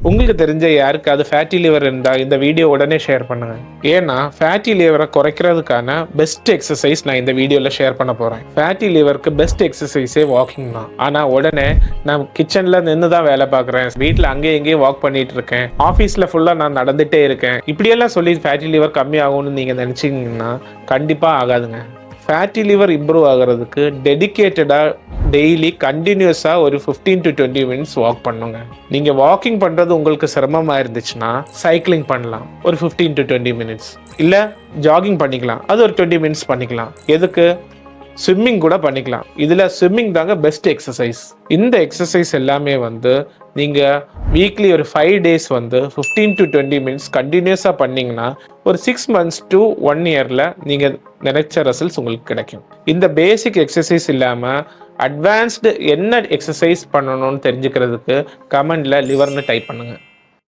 உங்களுக்கு தெரிஞ்ச யாருக்காவது ஃபேட்டி லிவர் இருந்தா இந்த வீடியோ உடனே ஷேர் பண்ணுங்க. ஏன்னா ஃபேட்டி லிவரை குறைக்கிறதுக்கான பெஸ்ட் எக்ஸசைஸ் நான் இந்த வீடியோல ஷேர் பண்ண போறேன். ஃபேட்டி லிவருக்கு பெஸ்ட் எக்ஸசைஸே வாக்கிங் தான். ஆனா உடனே நான் கிச்சன்ல நின்று தான் வேலை பார்க்குறேன், வீட்டில் அங்கேயும் எங்கேயும் வாக் பண்ணிட்டு இருக்கேன், ஆஃபீஸில் ஃபுல்லாக நான் நடந்துட்டே இருக்கேன், இப்படியெல்லாம் சொல்லி ஃபேட்டி லிவர் கம்மி ஆகும்னு நீங்கள் நினச்சிங்கன்னா கண்டிப்பாக ஆகாதுங்க. ஃபேட்டி லிவர் இம்ப்ரூவ் ஆகிறதுக்கு டெடிக்கேட்டடாக டெய்லி கண்டினியூஸாக ஒரு 15 to 20 மினிட்ஸ் வாக் பண்ணுங்க. நீங்கள் வாக்கிங் பண்ணுறது உங்களுக்கு சிரமமாக இருந்துச்சுன்னா சைக்கிளிங் பண்ணலாம் ஒரு 15 to 20 மினிட்ஸ், இல்லை ஜாகிங் பண்ணிக்கலாம், அது ஒரு 20 மினிட்ஸ் பண்ணிக்கலாம். எதுக்கு? ஸ்விம்மிங் கூட பண்ணிக்கலாம். இதில் ஸ்விம்மிங் தாங்க பெஸ்ட் எக்ஸசைஸ். இந்த எக்ஸசைஸ் எல்லாமே நீங்கள் வீக்லி ஒரு 5 days 15 to 20 மினிட்ஸ் கண்டினியூஸாக பண்ணிங்கன்னா ஒரு 6 months to 1 yearல நீங்கள் நினைச்ச ரிசல்ட்ஸ் உங்களுக்கு கிடைக்கும். இந்த பேசிக் எக்ஸசைஸ் இல்லாமல் அட்வான்ஸ்டு என்ன எக்ஸசைஸ் பண்ணணும்னு தெரிஞ்சுக்கிறதுக்கு கமெண்டில் லிவர்னு டைப் பண்ணுங்கள்.